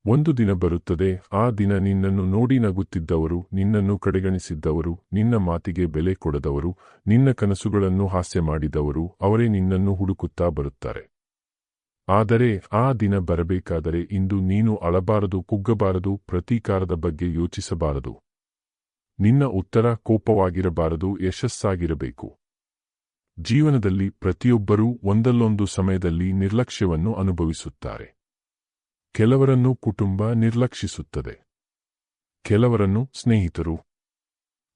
ಒಂದು ದಿನ ಬರುತ್ತದೆ, ಆ ದಿನ ನಿನ್ನನ್ನು ನೋಡಿ ನಗುತ್ತಿದ್ದವರು, ನಿನ್ನನ್ನು ಕಡೆಗಣಿಸಿದ್ದವರು, ನಿನ್ನ ಮಾತಿಗೆ ಬೆಲೆ ಕೊಡದವರು, ನಿನ್ನ ಕನಸುಗಳನ್ನು ಹಾಸ್ಯ ಮಾಡಿದವರು, ಅವರೇ ನಿನ್ನನ್ನು ಹುಡುಕುತ್ತಾ ಬರುತ್ತಾರೆ. ಆದರೆ ಆ ದಿನ ಬರಬೇಕಾದರೆ ಇಂದು ನೀನು ಅಳಬಾರದು, ಕುಗ್ಗಬಾರದು, ಪ್ರತೀಕಾರದ ಬಗ್ಗೆ ಯೋಚಿಸಬಾರದು. ನಿನ್ನ ಉತ್ತರ ಕೋಪವಾಗಿರಬಾರದು, ಯಶಸ್ಸಾಗಿರಬೇಕು. ಜೀವನದಲ್ಲಿ ಪ್ರತಿಯೊಬ್ಬರೂ ಒಂದಲ್ಲೊಂದು ಸಮಯದಲ್ಲಿ ನಿರ್ಲಕ್ಷ್ಯವನ್ನು ಅನುಭವಿಸುತ್ತಾರೆ. ಕೆಲವರನ್ನು ಕುಟುಂಬ ನಿರ್ಲಕ್ಷಿಸುತ್ತದೆ, ಕೆಲವರನ್ನು ಸ್ನೇಹಿತರು,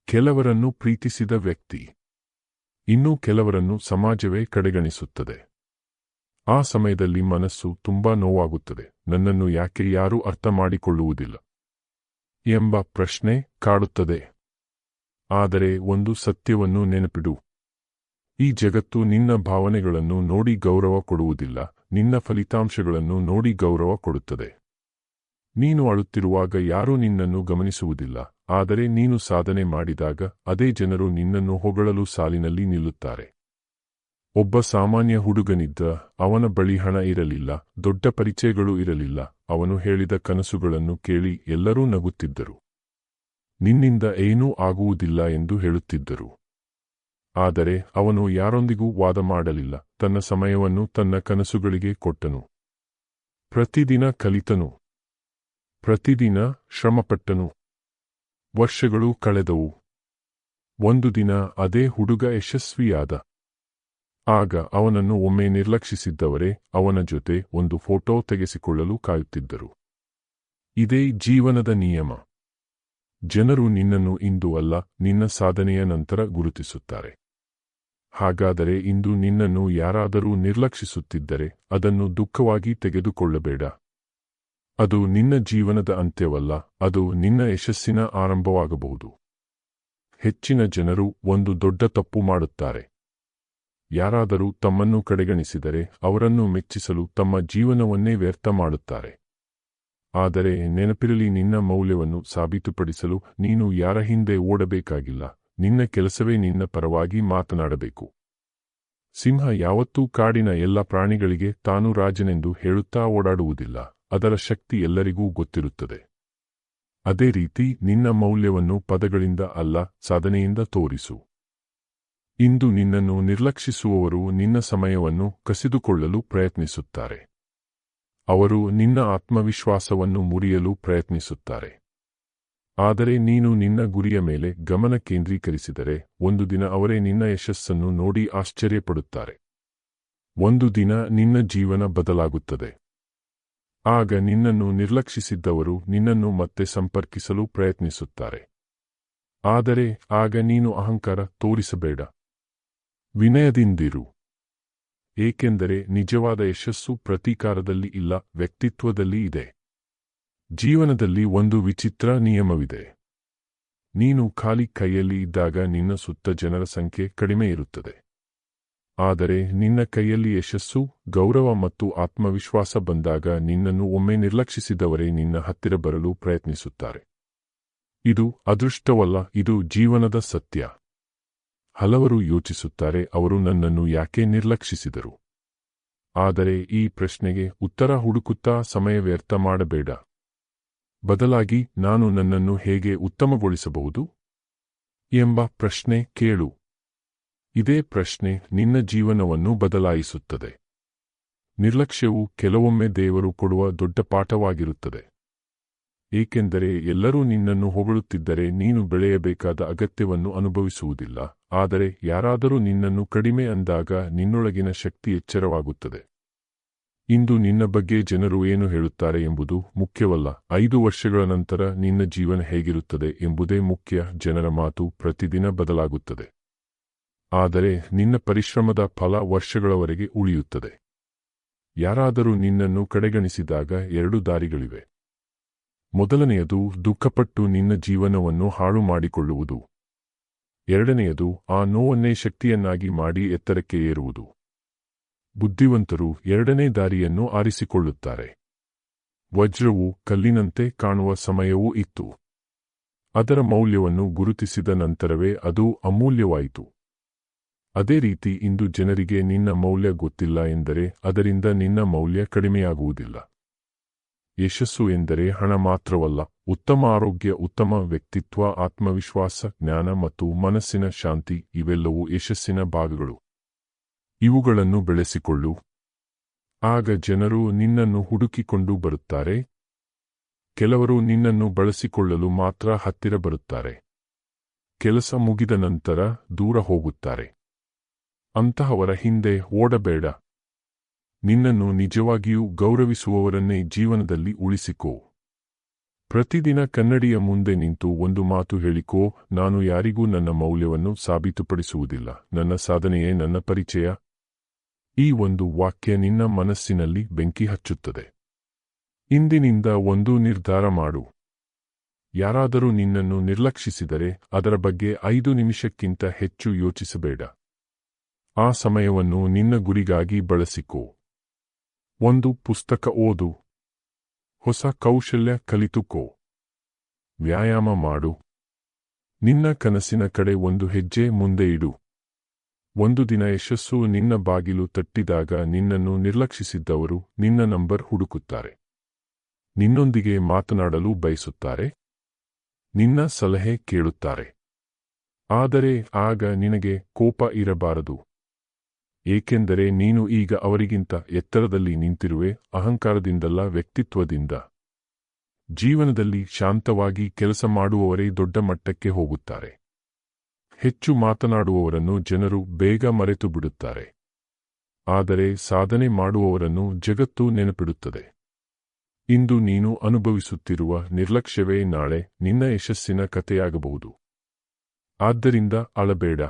ಕೆಲವರನ್ನು ಪ್ರೀತಿಸಿದ ವ್ಯಕ್ತಿ, ಇನ್ನೂ ಕೆಲವರನ್ನು ಸಮಾಜವೇ ಕಡೆಗಣಿಸುತ್ತದೆ. ಆ ಸಮಯದಲ್ಲಿ ಮನಸ್ಸು ತುಂಬಾ ನೋವಾಗುತ್ತದೆ. ನನ್ನನ್ನು ಯಾಕೆ ಯಾರೂ ಅರ್ಥ ಮಾಡಿಕೊಳ್ಳುವುದಿಲ್ಲ ಎಂಬ ಪ್ರಶ್ನೆ ಕಾಡುತ್ತದೆ. ಆದರೆ ಒಂದು ಸತ್ಯವನ್ನು ನೆನಪಿಡು. ಈ ಜಗತ್ತು ನಿನ್ನ ಭಾವನೆಗಳನ್ನು ನೋಡಿ ಗೌರವ ಕೊಡುವುದಿಲ್ಲ, ನಿನ್ನ ಫಲಿತಾಂಶಗಳನ್ನು ನೋಡಿ ಗೌರವ ಕೊಡುತ್ತದೆ. ನೀನು ಅಳುತ್ತಿರುವಾಗ ಯಾರೂ ನಿನ್ನನ್ನು ಗಮನಿಸುವುದಿಲ್ಲ, ಆದರೆ ನೀನು ಸಾಧನೆ ಮಾಡಿದಾಗ ಅದೇ ಜನರು ನಿನ್ನನ್ನು ಹೊಗಳಲು ಸಾಲಿನಲ್ಲಿ ನಿಲ್ಲುತ್ತಾರೆ. ಒಬ್ಬ ಸಾಮಾನ್ಯ ಹುಡುಗನಿದ್ದ. ಅವನ ಬಳಿ ಹಣ ಇರಲಿಲ್ಲ, ದೊಡ್ಡ ಪರಿಚಯಗಳು ಇರಲಿಲ್ಲ. ಅವನು ಹೇಳಿದ ಕನಸುಗಳನ್ನು ಕೇಳಿ ಎಲ್ಲರೂ ನಗುತ್ತಿದ್ದರು. ನಿನ್ನಿಂದ ಏನೂ ಆಗುವುದಿಲ್ಲ ಎಂದು ಹೇಳುತ್ತಿದ್ದರು. ಆದರೆ ಅವನು ಯಾರೊಂದಿಗೂ ವಾದ ಮಾಡಲಿಲ್ಲ. ತನ್ನ ಸಮಯವನ್ನು ತನ್ನ ಕನಸುಗಳಿಗೆ ಕೊಟ್ಟನು. ಪ್ರತಿದಿನ ಕಲಿತನು, ಪ್ರತಿದಿನ ಶ್ರಮಪಟ್ಟನು. ವರ್ಷಗಳು ಕಳೆದವು. ಒಂದು ದಿನ ಅದೇ ಹುಡುಗ ಯಶಸ್ವಿಯಾದ. ಆಗ ಅವನನ್ನು ಒಮ್ಮೆ ನಿರ್ಲಕ್ಷಿಸಿದ್ದವರೇ ಅವನ ಜೊತೆ ಒಂದು ಫೋಟೋ ತೆಗೆಸಿಕೊಳ್ಳಲು ಕಾಯುತ್ತಿದ್ದರು. ಇದೇ ಜೀವನದ ನಿಯಮ. ಜನರು ನಿನ್ನನ್ನು ಇಂದು ಅಲ್ಲ, ನಿನ್ನ ಸಾಧನೆಯ ನಂತರ ಗುರುತಿಸುತ್ತಾರೆ. ಹಾಗಾದರೆ ಇಂದು ನಿನ್ನನ್ನು ಯಾರಾದರೂ ನಿರ್ಲಕ್ಷಿಸುತ್ತಿದ್ದರೆ ಅದನ್ನು ದುಃಖವಾಗಿ ತೆಗೆದುಕೊಳ್ಳಬೇಡ. ಅದು ನಿನ್ನ ಜೀವನದ ಅಂತ್ಯವಲ್ಲ, ಅದು ನಿನ್ನ ಯಶಸ್ಸಿನ ಆರಂಭವಾಗಬಹುದು. ಹೆಚ್ಚಿನ ಜನರು ಒಂದು ದೊಡ್ಡ ತಪ್ಪು ಮಾಡುತ್ತಾರೆ. ಯಾರಾದರೂ ತಮ್ಮನ್ನು ಕಡೆಗಣಿಸಿದರೆ ಅವರನ್ನು ಮೆಚ್ಚಿಸಲು ತಮ್ಮ ಜೀವನವನ್ನೇ ವ್ಯರ್ಥ ಮಾಡುತ್ತಾರೆ. ಆದರೆ ನೆನಪಿರಲಿ, ನಿನ್ನ ಮೌಲ್ಯವನ್ನು ಸಾಬೀತುಪಡಿಸಲು ನೀನು ಯಾರ ಹಿಂದೆ ಓಡಬೇಕಾಗಿಲ್ಲ. ನಿನ್ನ ಕೆಲಸವೇ ನಿನ್ನ ಪರವಾಗಿ ಮಾತನಾಡಬೇಕು. ಸಿಂಹ ಯಾವತ್ತೂ ಕಾಡಿನ ಎಲ್ಲ ಪ್ರಾಣಿಗಳಿಗೆ ತಾನು ರಾಜನೆಂದು ಹೇಳುತ್ತಾ ಓಡಾಡುವುದಿಲ್ಲ. ಅದರ ಶಕ್ತಿ ಎಲ್ಲರಿಗೂ ಗೊತ್ತಿರುತ್ತದೆ. ಅದೇ ರೀತಿ ನಿನ್ನ ಮೌಲ್ಯವನ್ನು ಪದಗಳಿಂದ ಅಲ್ಲ, ಸಾಧನೆಯಿಂದ ತೋರಿಸು. ಇಂದು ನಿನ್ನನ್ನು ನಿರ್ಲಕ್ಷಿಸುವವರು ನಿನ್ನ ಸಮಯವನ್ನು ಕಸಿದುಕೊಳ್ಳಲು ಪ್ರಯತ್ನಿಸುತ್ತಾರೆ. ಅವರು ನಿನ್ನ ಆತ್ಮವಿಶ್ವಾಸವನ್ನು ಮುರಿಯಲು ಪ್ರಯತ್ನಿಸುತ್ತಾರೆ. ಆದರೆ ನೀನು ನಿನ್ನ ಗುರಿಯ ಮೇಲೆ ಗಮನ ಕೇಂದ್ರೀಕರಿಸಿದರೆ ಒಂದು ದಿನ ಅವರೇ ನಿನ್ನ ಯಶಸ್ಸನ್ನು ನೋಡಿ ಆಶ್ಚರ್ಯಪಡುತ್ತಾರೆ. ಒಂದು ದಿನ ನಿನ್ನ ಜೀವನ ಬದಲಾಗುತ್ತದೆ. ಆಗ ನಿನ್ನನ್ನು ನಿರ್ಲಕ್ಷಿಸಿದ್ದವರು ನಿನ್ನನ್ನು ಮತ್ತೆ ಸಂಪರ್ಕಿಸಲು ಪ್ರಯತ್ನಿಸುತ್ತಾರೆ. ಆದರೆ ಆಗ ನೀನು ಅಹಂಕಾರ ತೋರಿಸಬೇಡ. ವಿನಯದಿಂದಿರು. ಏಕೆಂದರೆ ನಿಜವಾದ ಯಶಸ್ಸು ಪ್ರತೀಕಾರದಲ್ಲಿ ಇಲ್ಲ, ವ್ಯಕ್ತಿತ್ವದಲ್ಲಿ ಇದೆ. ಜೀವನದಲ್ಲಿ ಒಂದು ವಿಚಿತ್ರ ನಿಯಮವಿದೆ. ನೀನು ಖಾಲಿ ಕೈಯಲ್ಲಿ ಇದ್ದಾಗ ನಿನ್ನ ಸುತ್ತ ಜನರ ಸಂಖ್ಯೆ ಕಡಿಮೆ ಇರುತ್ತದೆ. ಆದರೆ ನಿನ್ನ ಕೈಯಲ್ಲಿ ಯಶಸ್ಸು, ಗೌರವ ಮತ್ತು ಆತ್ಮವಿಶ್ವಾಸ ಬಂದಾಗ ನಿನ್ನನ್ನು ಒಮ್ಮೆ ನಿರ್ಲಕ್ಷಿಸಿದವರೇ ನಿನ್ನ ಹತ್ತಿರ ಬರಲು ಪ್ರಯತ್ನಿಸುತ್ತಾರೆ. ಇದು ಅದೃಷ್ಟವಲ್ಲ, ಇದು ಜೀವನದ ಸತ್ಯ. ಹಲವರು ಯೋಚಿಸುತ್ತಾರೆ, ಅವರು ನನ್ನನ್ನು ಯಾಕೆ ನಿರ್ಲಕ್ಷಿಸಿದರು? ಆದರೆ ಈ ಪ್ರಶ್ನೆಗೆ ಉತ್ತರ ಹುಡುಕುತ್ತಾ ಸಮಯ ವ್ಯರ್ಥ ಮಾಡಬೇಡ. ಬದಲಾಗಿ ನಾನು ನನ್ನನ್ನು ಹೇಗೆ ಉತ್ತಮಗೊಳಿಸಬಹುದು ಎಂಬ ಪ್ರಶ್ನೆ ಕೇಳು. ಇದೇ ಪ್ರಶ್ನೆ ನಿನ್ನ ಜೀವನವನ್ನು ಬದಲಾಯಿಸುತ್ತದೆ. ನಿರ್ಲಕ್ಷ್ಯವು ಕೆಲವೊಮ್ಮೆ ದೇವರು ಕೊಡುವ ದೊಡ್ಡ ಪಾಠವಾಗಿರುತ್ತದೆ. ಏಕೆಂದರೆ ಎಲ್ಲರೂ ನಿನ್ನನ್ನು ಹೊಗಳುತ್ತಿದ್ದರೆ ನೀನು ಬೆಳೆಯಬೇಕಾದ ಅಗತ್ಯವನ್ನು ಅನುಭವಿಸುವುದಿಲ್ಲ. ಆದರೆ ಯಾರಾದರೂ ನಿನ್ನನ್ನು ಕಡಿಮೆ ಅಂದಾಗ ನಿನ್ನೊಳಗಿನ ಶಕ್ತಿ ಎಚ್ಚರವಾಗುತ್ತದೆ. ಇಂದು ನಿನ್ನ ಬಗ್ಗೆ ಜನರು ಏನು ಹೇಳುತ್ತಾರೆ ಎಂಬುದು ಮುಖ್ಯವಲ್ಲ. 5 ವರ್ಷಗಳ ನಂತರ ನಿನ್ನ ಜೀವನ ಹೇಗಿರುತ್ತದೆ ಎಂಬುದೇ ಮುಖ್ಯ. ಜನರ ಮಾತು ಪ್ರತಿದಿನ ಬದಲಾಗುತ್ತದೆ. ಆದರೆ ನಿನ್ನ ಪರಿಶ್ರಮದ ಫಲ ವರ್ಷಗಳವರೆಗೆ ಉಳಿಯುತ್ತದೆ. ಯಾರಾದರೂ ನಿನ್ನನ್ನು ಕಡೆಗಣಿಸಿದಾಗ 2 ದಾರಿಗಳಿವೆ. ಮೊದಲನೆಯದು ದುಃಖಪಟ್ಟು ನಿನ್ನ ಜೀವನವನ್ನು ಹಾಳು ಮಾಡಿಕೊಳ್ಳುವುದು. ಎರಡನೆಯದು ಆ ನೋವನ್ನೇ ಶಕ್ತಿಯನ್ನಾಗಿ ಮಾಡಿ ಎತ್ತರಕ್ಕೆ ಏರುವುದು. ಬುದ್ಧಿವಂತರು ಎರಡನೇ ದಾರಿಯನ್ನು ಆರಿಸಿಕೊಳ್ಳುತ್ತಾರೆ. ವಜ್ರವು ಕಲ್ಲಿನಂತೆ ಕಾಣುವ ಸಮಯವೂ ಇತ್ತು. ಅದರ ಮೌಲ್ಯವನ್ನು ಗುರುತಿಸಿದ ನಂತರವೇ ಅದು ಅಮೂಲ್ಯವಾಯಿತು. ಅದೇ ರೀತಿ ಇಂದು ಜನರಿಗೆ ನಿನ್ನ ಮೌಲ್ಯ ಗೊತ್ತಿಲ್ಲ ಎಂದರೆ ಅದರಿಂದ ನಿನ್ನ ಮೌಲ್ಯ ಕಡಿಮೆಯಾಗುವುದಿಲ್ಲ. ಯಶಸ್ಸು ಎಂದರೆ ಹಣ ಮಾತ್ರವಲ್ಲ, ಉತ್ತಮ ಆರೋಗ್ಯ, ಉತ್ತಮ ವ್ಯಕ್ತಿತ್ವ, ಆತ್ಮವಿಶ್ವಾಸ, ಜ್ಞಾನ ಮತ್ತು ಮನಸ್ಸಿನ ಶಾಂತಿ ಇವೆಲ್ಲವೂ ಯಶಸ್ಸಿನ ಭಾಗಗಳು. ಇವುಗಳನ್ನು ಬೆಳೆಸಿಕೊಳ್ಳು. ಆಗ ಜನರು ನಿನ್ನನ್ನು ಹುಡುಕಿಕೊಂಡು ಬರುತ್ತಾರೆ. ಕೆಲವರು ನಿನ್ನನ್ನು ಬಳಸಿಕೊಳ್ಳಲು ಮಾತ್ರ ಹತ್ತಿರ ಬರುತ್ತಾರೆ. ಕೆಲಸ ಮುಗಿದ ನಂತರ ದೂರ ಹೋಗುತ್ತಾರೆ. ಅಂತಹವರ ಹಿಂದೆ ಓಡಬೇಡ. ನಿನ್ನನ್ನು ನಿಜವಾಗಿಯೂ ಗೌರವಿಸುವವರನ್ನೇ ಜೀವನದಲ್ಲಿ ಉಳಿಸಿಕೋ. ಪ್ರತಿದಿನ ಕನ್ನಡಿಯ ಮುಂದೆ ನಿಂತು ಒಂದು ಮಾತು ಹೇಳಿಕೋ, ನಾನು ಯಾರಿಗೂ ನನ್ನ ಮೌಲ್ಯವನ್ನು ಸಾಬೀತುಪಡಿಸುವುದಿಲ್ಲ, ನನ್ನ ಸಾಧನೆಯೇ ನನ್ನ ಪರಿಚಯ. ಈ ಒಂದು ವಾಕ್ಯ ನಿನ್ನ ಮನಸ್ಸಿನಲ್ಲಿ ಬೆಂಕಿ ಹಚ್ಚುತ್ತದೆ. ಇಂದಿನಿಂದ ಒಂದು ನಿರ್ಧಾರ ಮಾಡು. ಯಾರಾದರೂ ನಿನ್ನನ್ನು ನಿರ್ಲಕ್ಷಿಸಿದರೆ ಅದರ ಬಗ್ಗೆ 5 ನಿಮಿಷಕ್ಕಿಂತ ಹೆಚ್ಚು ಯೋಚಿಸಬೇಡ. ಆ ಸಮಯವನ್ನು ನಿನ್ನ ಗುರಿಗಾಗಿ ಬಳಸಿಕೋ. ಒಂದು ಪುಸ್ತಕ ಓದು. ಹೊಸ ಕೌಶಲ್ಯ ಕಲಿತುಕೋ. ವ್ಯಾಯಾಮ ಮಾಡು. ನಿನ್ನ ಕನಸಿನ ಕಡೆ ಒಂದು ಹೆಜ್ಜೆ ಮುಂದೆ ಇಡು. ಒಂದು ದಿನ ಯಶಸ್ಸು ನಿನ್ನ ಬಾಗಿಲು ತಟ್ಟಿದಾಗ ನಿನ್ನನ್ನು ನಿರ್ಲಕ್ಷಿಸಿದ್ದವರು ನಿನ್ನ ನಂಬರ್ ಹುಡುಕುತ್ತಾರೆ. ನಿನ್ನೊಂದಿಗೆ ಮಾತನಾಡಲು ಬಯಸುತ್ತಾರೆ. ನಿನ್ನ ಸಲಹೆ ಕೇಳುತ್ತಾರೆ. ಆದರೆ ಆಗ ನಿನಗೆ ಕೋಪ ಇರಬಾರದು. ಏಕೆಂದರೆ ನೀನು ಈಗ ಅವರಿಗಿಂತ ಎತ್ತರದಲ್ಲಿ ನಿಂತಿರುವೆ, ಅಹಂಕಾರದಿಂದಲ್ಲ, ವ್ಯಕ್ತಿತ್ವದಿಂದ. ಜೀವನದಲ್ಲಿ ಶಾಂತವಾಗಿ ಕೆಲಸ ಮಾಡುವವರೇ ದೊಡ್ಡ ಮಟ್ಟಕ್ಕೆ ಹೋಗುತ್ತಾರೆ. ಹೆಚ್ಚು ಮಾತನಾಡುವವರನ್ನು ಜನರು ಬೇಗ ಮರೆತು ಬಿಡುತ್ತಾರೆ. ಆದರೆ ಸಾಧನೆ ಮಾಡುವವರನ್ನು ಜಗತ್ತು ನೆನಪಿಡುತ್ತದೆ. ಇಂದು ನೀನು ಅನುಭವಿಸುತ್ತಿರುವ ನಿರ್ಲಕ್ಷ್ಯವೇ ನಾಳೆ ನಿನ್ನ ಯಶಸ್ಸಿನ ಕಥೆಯಾಗಬಹುದು. ಆದ್ದರಿಂದ ಅಳಬೇಡ,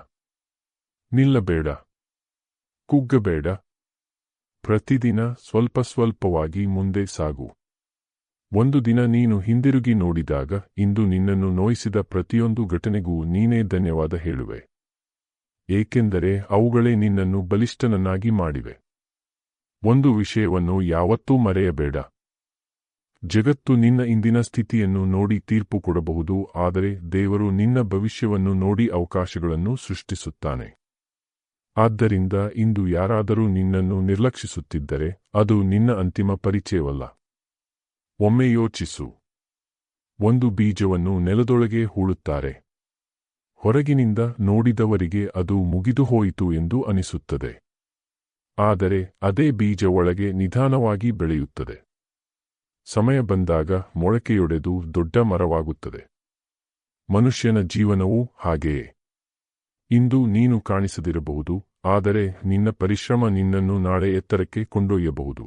ನಿಲ್ಲಬೇಡ, ಕುಗ್ಗಬೇಡ. ಪ್ರತಿದಿನ ಸ್ವಲ್ಪ ಸ್ವಲ್ಪವಾಗಿ ಮುಂದೆ ಸಾಗು. ಒಂದು ದಿನ ನೀನು ಹಿಂದಿರುಗಿ ನೋಡಿದಾಗ ಇಂದು ನಿನ್ನನ್ನು ನೋಯಿಸಿದ ಪ್ರತಿಯೊಂದು ಘಟನೆಗೂ ನೀನೇ ಧನ್ಯವಾದ ಹೇಳುವೆ. ಏಕೆಂದರೆ ಅವುಗಳೇ ನಿನ್ನನ್ನು ಬಲಿಷ್ಠನನ್ನಾಗಿ ಮಾಡಿವೆ. ಒಂದು ವಿಷಯವನ್ನು ಯಾವತ್ತೂ ಮರೆಯಬೇಡ. ಜಗತ್ತು ನಿನ್ನ ಇಂದಿನ ಸ್ಥಿತಿಯನ್ನು ನೋಡಿ ತೀರ್ಪು ಕೊಡಬಹುದು, ಆದರೆ ದೇವರು ನಿನ್ನ ಭವಿಷ್ಯವನ್ನು ನೋಡಿ ಅವಕಾಶಗಳನ್ನು ಸೃಷ್ಟಿಸುತ್ತಾನೆ. ಆದ್ದರಿಂದ ಇಂದು ಯಾರಾದರೂ ನಿನ್ನನ್ನು ನಿರ್ಲಕ್ಷಿಸುತ್ತಿದ್ದರೆ ಅದು ನಿನ್ನ ಅಂತಿಮ ಪರಿಚಯವಲ್ಲ. ಒಮ್ಮೆ ಯೋಚಿಸು. ಒಂದು ಬೀಜವನ್ನು ನೆಲದೊಳಗೆ ಹೂಳುತ್ತಾರೆ. ಹೊರಗಿನಿಂದ ನೋಡಿದವರಿಗೆ ಅದು ಮುಗಿದುಹೋಯಿತು ಎಂದು ಅನಿಸುತ್ತದೆ. ಆದರೆ ಅದೇ ಬೀಜ ಒಳಗೆ ನಿಧಾನವಾಗಿ ಬೆಳೆಯುತ್ತದೆ. ಸಮಯ ಬಂದಾಗ ಮೊಳಕೆಯೊಡೆದು ದೊಡ್ಡ ಮರವಾಗುತ್ತದೆ. ಮನುಷ್ಯನ ಜೀವನವೂ ಹಾಗೆಯೇ. ಇಂದು ನೀನು ಕಾಣಿಸದಿರಬಹುದು, ಆದರೆ ನಿನ್ನ ಪರಿಶ್ರಮ ನಿನ್ನನ್ನು ನಾಳೆ ಎತ್ತರಕ್ಕೆ ಕೊಂಡೊಯ್ಯಬಹುದು.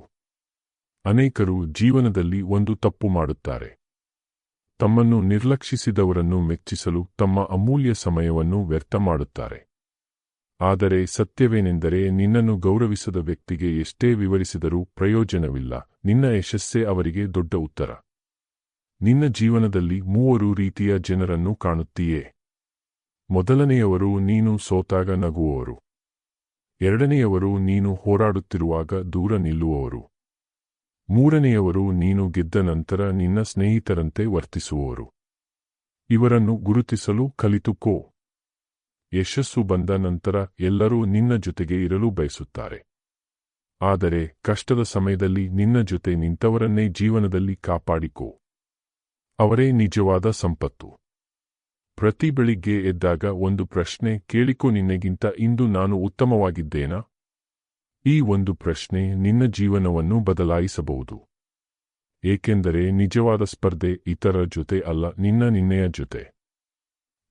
ಅನೇಕರು ಜೀವನದಲ್ಲಿ ಒಂದು ತಪ್ಪು ಮಾಡುತ್ತಾರೆ. ತಮ್ಮನ್ನು ನಿರ್ಲಕ್ಷಿಸಿದವರನ್ನು ಮೆಚ್ಚಿಸಲು ತಮ್ಮ ಅಮೂಲ್ಯ ಸಮಯವನ್ನು ವ್ಯರ್ಥ ಮಾಡುತ್ತಾರೆ. ಆದರೆ ಸತ್ಯವೇನೆಂದರೆ ನಿನ್ನನ್ನು ಗೌರವಿಸದ ವ್ಯಕ್ತಿಗೆ ಎಷ್ಟೇ ವಿವರಿಸಿದರೂ ಪ್ರಯೋಜನವಿಲ್ಲ. ನಿನ್ನ ಯಶಸ್ಸೇ ಅವರಿಗೆ ದೊಡ್ಡ ಉತ್ತರ. ನಿನ್ನ ಜೀವನದಲ್ಲಿ 3 ರೀತಿಯ ಜನರನ್ನು ಕಾಣುತ್ತೀಯೇ? ಮೊದಲನೆಯವರು ನೀನು ಸೋತಾಗ ನಗುವವರು. ಎರಡನೆಯವರು ನೀನು ಹೋರಾಡುತ್ತಿರುವಾಗ ದೂರ ನಿಲ್ಲುವವರು. ಮೂರನೆಯವರು ನೀನು ಗೆದ್ದ ನಂತರ ನಿನ್ನ ಸ್ನೇಹಿತರಂತೆ ವರ್ತಿಸುವವರು. ಇವರನ್ನು ಗುರುತಿಸಲು ಕಲಿತುಕೋ. ಯಶಸ್ಸು ಬಂದ ನಂತರ ಎಲ್ಲರೂ ನಿನ್ನ ಜೊತೆಗೆ ಇರಲು ಬಯಸುತ್ತಾರೆ. ಆದರೆ ಕಷ್ಟದ ಸಮಯದಲ್ಲಿ ನಿನ್ನ ಜೊತೆ ನಿಂತವರನ್ನೇ ಜೀವನದಲ್ಲಿ ಕಾಪಾಡಿಕೋ. ಅವರೇ ನಿಜವಾದ ಸಂಪತ್ತು. ಪ್ರತಿ ಬೆಳಿಗ್ಗೆ ಎದ್ದಾಗ ಒಂದು ಪ್ರಶ್ನೆ ಕೇಳಿಕೋ, ನಿನ್ನೆಗಿಂತ ಇಂದು ನಾನು ಉತ್ತಮವಾಗಿದ್ದೇನಾ? ಈ ಒಂದು ಪ್ರಶ್ನೆ ನಿನ್ನ ಜೀವನವನ್ನು ಬದಲಾಯಿಸಬಹುದು. ಏಕೆಂದರೆ ನಿಜವಾದ ಸ್ಪರ್ಧೆ ಇತರರ ಜೊತೆ ಅಲ್ಲ, ನಿನ್ನೆಯ ಜೊತೆ.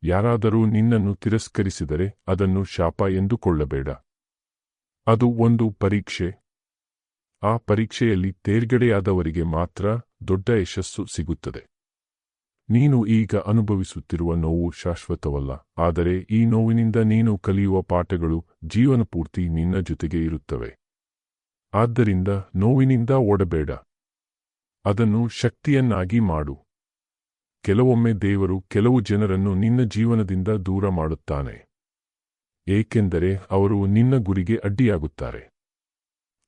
ಯಾರಾದರೂ ನಿನ್ನನ್ನು ತಿರಸ್ಕರಿಸಿದರೆ ಅದನ್ನು ಶಾಪ ಎಂದುಕೊಳ್ಳಬೇಡ. ಅದು ಒಂದು ಪರೀಕ್ಷೆ. ಆ ಪರೀಕ್ಷೆಯಲ್ಲಿ ತೇರ್ಗಡೆಯಾದವರಿಗೆ ಮಾತ್ರ ದೊಡ್ಡ ಯಶಸ್ಸು ಸಿಗುತ್ತದೆ. ನೀನು ಈಗ ಅನುಭವಿಸುತ್ತಿರುವ ನೋವು ಶಾಶ್ವತವಲ್ಲ, ಆದರೆ ಈ ನೋವಿನಿಂದ ನೀನು ಕಲಿಯುವ ಪಾಠಗಳು ಜೀವನಪೂರ್ತಿ ನಿನ್ನ ಜೊತೆಗೆ ಇರುತ್ತವೆ. ಆದ್ದರಿಂದ ನೋವಿನಿಂದ ಓಡಬೇಡ. ಅದನ್ನು ಶಕ್ತಿಯನ್ನಾಗಿ ಮಾಡು. ಕೆಲವೊಮ್ಮೆ ದೇವರು ಕೆಲವು ಜನರನ್ನು ನಿನ್ನ ಜೀವನದಿಂದ ದೂರ ಮಾಡುತ್ತಾನೆ. ಏಕೆಂದರೆ ಅವರು ನಿನ್ನ ಗುರಿಗೆ ಅಡ್ಡಿಯಾಗುತ್ತಾರೆ.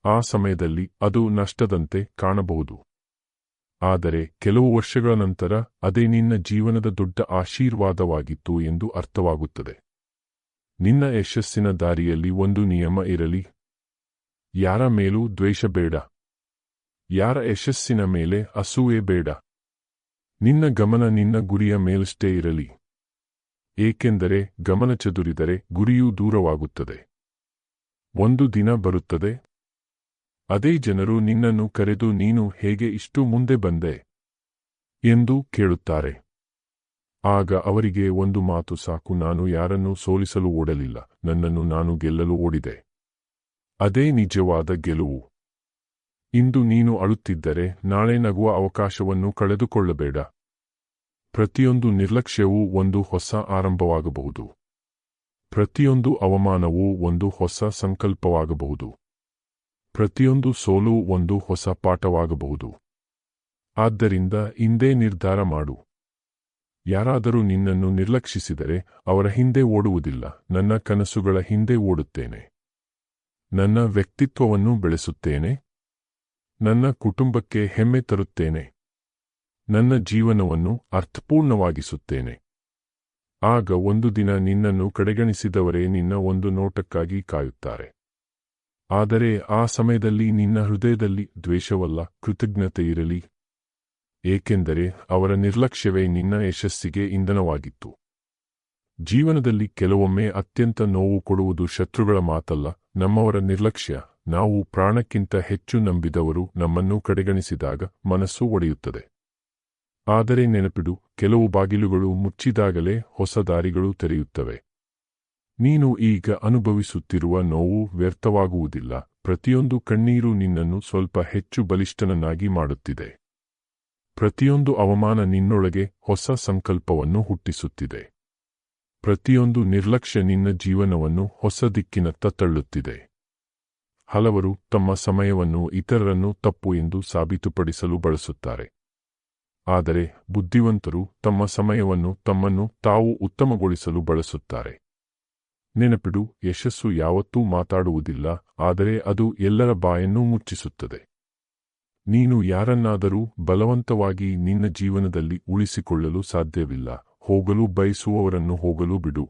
ಆ ಸಮಯದಲ್ಲಿ ಅದು ನಷ್ಟದಂತೆ ಕಾಣಬಹುದು. ಆದರೆ ಕೆಲವು ವರ್ಷಗಳ ನಂತರ ಅದೇ ನಿನ್ನ ಜೀವನದ ದೊಡ್ಡ ಆಶೀರ್ವಾದವಾಗಿತ್ತು ಎಂದು ಅರ್ಥವಾಗುತ್ತದೆ. ನಿನ್ನ ಯಶಸ್ಸಿನ ದಾರಿಯಲ್ಲಿ ಒಂದು ನಿಯಮ ಇರಲಿ. ಯಾರ ಮೇಲೂ ದ್ವೇಷ ಬೇಡ. ಯಾರ ಯಶಸ್ಸಿನ ಮೇಲೆ ಅಸೂಯೆ ಬೇಡ. ನಿನ್ನ ಗಮನ ನಿನ್ನ ಗುರಿಯ ಮೇಲಷ್ಟೇ ಇರಲಿ. ಏಕೆಂದರೆ ಗಮನ ಚದುರಿದರೆ ಗುರಿಯೂ ದೂರವಾಗುತ್ತದೆ. ಒಂದು ದಿನ ಬರುತ್ತದೆ, ಅದೇ ಜನರು ನಿನ್ನನ್ನು ಕರೆದು ನೀನು ಹೇಗೆ ಇಷ್ಟು ಮುಂದೆ ಬಂದೆ ಎಂದು ಕೇಳುತ್ತಾರೆ. ಆಗ ಅವರಿಗೆ ಒಂದು ಮಾತು ಸಾಕು, ನಾನು ಯಾರನ್ನೂ ಸೋಲಿಸಲು ಓಡಲಿಲ್ಲ, ನನ್ನನ್ನು ನಾನು ಗೆಲ್ಲಲು ಓಡಿದೆ. ಅದೇ ನಿಜವಾದ ಗೆಲುವು. ಇಂದು ನೀನು ಅಳುತ್ತಿದ್ದರೆ ನಾಳೆ ನಗುವ ಅವಕಾಶವನ್ನು ಕಳೆದುಕೊಳ್ಳಬೇಡ. ಪ್ರತಿಯೊಂದು ನಿರ್ಲಕ್ಷ್ಯವೂ ಒಂದು ಹೊಸ ಆರಂಭವಾಗಬಹುದು. ಪ್ರತಿಯೊಂದು ಅವಮಾನವೂ ಒಂದು ಹೊಸ ಸಂಕಲ್ಪವಾಗಬಹುದು. ಪ್ರತಿಯೊಂದು ಸೋಲು ಒಂದು ಹೊಸ ಪಾಠವಾಗಬಹುದು. ಆದ್ದರಿಂದ ಇಂದೇ ನಿರ್ಧಾರ ಮಾಡು. ಯಾರಾದರೂ ನಿನ್ನನ್ನು ನಿರ್ಲಕ್ಷಿಸಿದರೆ ಅವರ ಹಿಂದೆ ಓಡುವುದಿಲ್ಲ, ನನ್ನ ಕನಸುಗಳ ಹಿಂದೆ ಓಡುತ್ತೇನೆ. ನನ್ನ ವ್ಯಕ್ತಿತ್ವವನ್ನು ಬೆಳೆಸುತ್ತೇನೆ. ನನ್ನ ಕುಟುಂಬಕ್ಕೆ ಹೆಮ್ಮೆ ತರುತ್ತೇನೆ. ನನ್ನ ಜೀವನವನ್ನು ಅರ್ಥಪೂರ್ಣವಾಗಿಸುತ್ತೇನೆ. ಆಗ ಒಂದು ದಿನ ನಿನ್ನನ್ನು ಕಡೆಗಣಿಸಿದವರೇ ನಿನ್ನ ಒಂದು ನೋಟಕ್ಕಾಗಿ ಕಾಯುತ್ತಾರೆ. ಆದರೆ ಆ ಸಮಯದಲ್ಲಿ ನಿನ್ನ ಹೃದಯದಲ್ಲಿ ದ್ವೇಷವಲ್ಲ, ಕೃತಜ್ಞತೆ ಇರಲಿ. ಏಕೆಂದರೆ ಅವರ ನಿರ್ಲಕ್ಷ್ಯವೇ ನಿನ್ನ ಯಶಸ್ಸಿಗೆ ಇಂಧನವಾಗಿತ್ತು. ಜೀವನದಲ್ಲಿ ಕೆಲವೊಮ್ಮೆ ಅತ್ಯಂತ ನೋವು ಕೊಡುವುದು ಶತ್ರುಗಳ ಮಾತಲ್ಲ, ನಮ್ಮವರ ನಿರ್ಲಕ್ಷ್ಯ. ನಾವು ಪ್ರಾಣಕ್ಕಿಂತ ಹೆಚ್ಚು ನಂಬಿದವರು ನಮ್ಮನ್ನು ಕಡೆಗಣಿಸಿದಾಗ ಮನಸ್ಸು ಒಡೆಯುತ್ತದೆ. ಆದರೆ ನೆನಪಿಡು, ಕೆಲವು ಬಾಗಿಲುಗಳು ಮುಚ್ಚಿದಾಗಲೇ ಹೊಸ ದಾರಿಗಳು ತೆರೆಯುತ್ತವೆ. ನೀನು ಈಗ ಅನುಭವಿಸುತ್ತಿರುವ ನೋವು ವ್ಯರ್ಥವಾಗುವುದಿಲ್ಲ. ಪ್ರತಿಯೊಂದು ಕಣ್ಣೀರು ನಿನ್ನನ್ನು ಸ್ವಲ್ಪ ಹೆಚ್ಚು ಬಲಿಷ್ಠನನ್ನಾಗಿ ಮಾಡುತ್ತಿದೆ. ಪ್ರತಿಯೊಂದು ಅವಮಾನ ನಿನ್ನೊಳಗೆ ಹೊಸ ಸಂಕಲ್ಪವನ್ನು ಹುಟ್ಟಿಸುತ್ತಿದೆ. ಪ್ರತಿಯೊಂದು ನಿರ್ಲಕ್ಷ್ಯ ನಿನ್ನ ಜೀವನವನ್ನು ಹೊಸ ದಿಕ್ಕಿನತ್ತ ತಳ್ಳುತ್ತಿದೆ. ಹಲವರು ತಮ್ಮ ಸಮಯವನ್ನು ಇತರರನ್ನು ತಪ್ಪು ಎಂದು ಸಾಬೀತುಪಡಿಸಲು ಬಳಸುತ್ತಾರೆ. ಆದರೆ ಬುದ್ಧಿವಂತರು ತಮ್ಮ ಸಮಯವನ್ನು ತಮ್ಮನ್ನು ತಾವು ಉತ್ತಮಗೊಳಿಸಲು ಬಳಸುತ್ತಾರೆ. ನೆನಪಿಡು, ಯಶಸ್ಸು ಯಾವತ್ತೂ ಮಾತಾಡುವುದಿಲ್ಲ, ಆದರೆ ಅದು ಎಲ್ಲರ ಬಾಯನ್ನು ಮುಚ್ಚಿಸುತ್ತದೆ. ನೀನು ಯಾರನ್ನಾದರೂ ಬಲವಂತವಾಗಿ ನಿನ್ನ ಜೀವನದಲ್ಲಿ ಉಳಿಸಿಕೊಳ್ಳಲು ಸಾಧ್ಯವಿಲ್ಲ. ಹೋಗಲು ಬಯಸುವವರನ್ನು ಹೋಗಲು ಬಿಡು.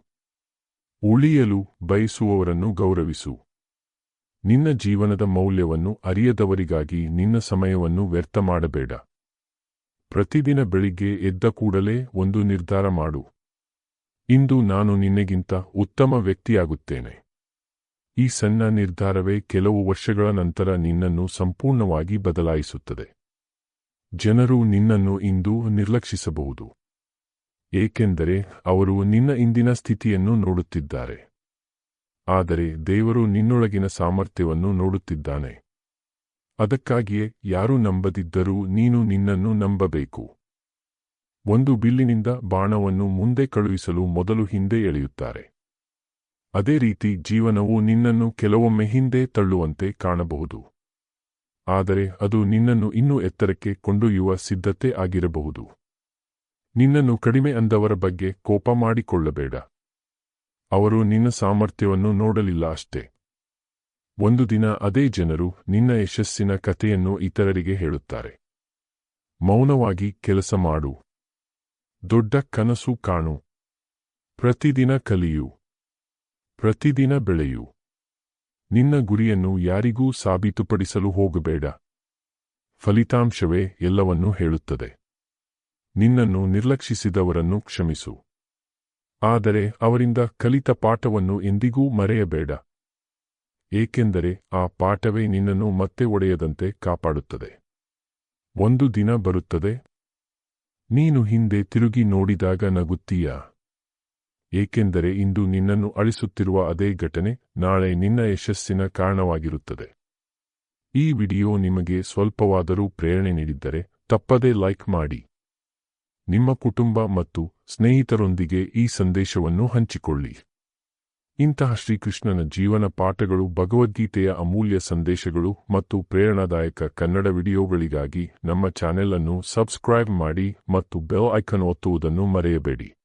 ಉಳಿಯಲು ಬಯಸುವವರನ್ನು ಗೌರವಿಸು. ನಿನ್ನ ಜೀವನದ ಮೌಲ್ಯವನ್ನು ಅರಿಯದವರಿಗಾಗಿ ನಿನ್ನ ಸಮಯವನ್ನು ವ್ಯರ್ಥ ಮಾಡಬೇಡ. ಪ್ರತಿದಿನ ಬೆಳಿಗ್ಗೆ ಎದ್ದ ಕೂಡಲೇ ಒಂದು ನಿರ್ಧಾರ ಮಾಡು. ಇಂದು ನಾನು ನಿನ್ನೆಗಿಂತ ಉತ್ತಮ ವ್ಯಕ್ತಿಯಾಗುತ್ತೇನೆ. ಈ ಸಣ್ಣ ನಿರ್ಧಾರವೇ ಕೆಲವು ವರ್ಷಗಳ ನಂತರ ನಿನ್ನನ್ನು ಸಂಪೂರ್ಣವಾಗಿ ಬದಲಾಯಿಸುತ್ತದೆ. ಜನರು ನಿನ್ನನ್ನು ಇಂದು ನಿರ್ಲಕ್ಷಿಸಬಹುದು, ಏಕೆಂದರೆ ಅವರು ನಿನ್ನ ಇಂದಿನ ಸ್ಥಿತಿಯನ್ನು ನೋಡುತ್ತಿದ್ದಾರೆ. ಆದರೆ ದೇವರು ನಿನ್ನೊಳಗಿನ ಸಾಮರ್ಥ್ಯವನ್ನು ನೋಡುತ್ತಿದ್ದಾನೆ. ಅದಕ್ಕಾಗಿಯೇ ಯಾರು ನಂಬದಿದ್ದರೂ ನೀನು ನಿನ್ನನ್ನು ನಂಬಬೇಕು. ಒಂದು ಬಿಲ್ಲಿನಿಂದ ಬಾಣವನ್ನು ಮುಂದೆ ಕಳುಹಿಸಲು ಮೊದಲು ಹಿಂದೆ ಎಳೆಯುತ್ತಾರೆ. ಅದೇ ರೀತಿ ಜೀವನವು ನಿನ್ನನ್ನು ಕೆಲವೊಮ್ಮೆ ಹಿಂದೆ ತಳ್ಳುವಂತೆ ಕಾಣಬಹುದು. ಆದರೆ ಅದು ನಿನ್ನನ್ನು ಇನ್ನೂ ಎತ್ತರಕ್ಕೆ ಕೊಂಡೊಯ್ಯುವ ಸಿದ್ಧತೆ ಆಗಿರಬಹುದು. ನಿನ್ನನ್ನು ಕಡಿಮೆ ಅಂದವರ ಬಗ್ಗೆ ಕೋಪ ಮಾಡಿಕೊಳ್ಳಬೇಡ. ಅವರು ನಿನ್ನ ಸಾಮರ್ಥ್ಯವನ್ನು ನೋಡಲಿಲ್ಲ ಅಷ್ಟೇ. ಒಂದು ದಿನ ಅದೇ ಜನರು ನಿನ್ನ ಯಶಸ್ಸಿನ ಕಥೆಯನ್ನು ಇತರರಿಗೆ ಹೇಳುತ್ತಾರೆ. ಮೌನವಾಗಿ ಕೆಲಸ ಮಾಡು. ದೊಡ್ಡ ಕನಸು ಕಾಣು. ಪ್ರತಿದಿನ ಕಲಿಯು. ಪ್ರತಿದಿನ ಬೆಳೆಯು. ನಿನ್ನ ಗುರಿಯನ್ನು ಯಾರಿಗೂ ಸಾಬೀತುಪಡಿಸಲು ಹೋಗಬೇಡ. ಫಲಿತಾಂಶವೇ ಎಲ್ಲವನ್ನೂ ಹೇಳುತ್ತದೆ. ನಿನ್ನನ್ನು ನಿರ್ಲಕ್ಷಿಸಿದವರನ್ನು ಕ್ಷಮಿಸು. ಆದರೆ ಅವರಿಂದ ಕಲಿತ ಪಾಠವನ್ನು ಎಂದಿಗೂ ಮರೆಯಬೇಡ. ಏಕೆಂದರೆ ಆ ಪಾಠವೇ ನಿನ್ನನ್ನು ಮತ್ತೆ ಒಡೆಯದಂತೆ ಕಾಪಾಡುತ್ತದೆ. ಒಂದು ದಿನ ಬರುತ್ತದೆ, ನೀನು ಹಿಂದೆ ತಿರುಗಿ ನೋಡಿದಾಗ ನಗುತ್ತೀಯ. ಏಕೆಂದರೆ ಇಂದು ನಿನ್ನನ್ನು ಅಳಿಸುತ್ತಿರುವ ಅದೇ ಘಟನೆ ನಾಳೆ ನಿನ್ನ ಯಶಸ್ಸಿನ ಕಾರಣವಾಗಿರುತ್ತದೆ. ಈ ವಿಡಿಯೋ ನಿಮಗೆ ಸ್ವಲ್ಪವಾದರೂ ಪ್ರೇರಣೆ ನೀಡಿದ್ದರೆ ತಪ್ಪದೇ ಲೈಕ್ ಮಾಡಿ. ನಿಮ್ಮ ಕುಟುಂಬ ಮತ್ತು ಸ್ನೇಹಿತರೊಂದಿಗೆ ಈ ಸಂದೇಶವನ್ನು ಹಂಚಿಕೊಳ್ಳಿ. ಇಂತಹ ಶ್ರೀಕೃಷ್ಣನ ಜೀವನ ಪಾಠಗಳು, ಭಗವದ್ಗೀತೆಯ ಅಮೂಲ್ಯ ಸಂದೇಶಗಳು ಮತ್ತು ಪ್ರೇರಣಾದಾಯಕ ಕನ್ನಡ ವಿಡಿಯೋಗಳಿಗಾಗಿ ನಮ್ಮ ಚಾನೆಲ್ ಅನ್ನು ಸಬ್ಸ್ಕ್ರೈಬ್ ಮಾಡಿ ಮತ್ತು ಬೆಲ್ ಐಕಾನ್ ಒತ್ತುವುದನ್ನು ಮರೆಯಬೇಡಿ.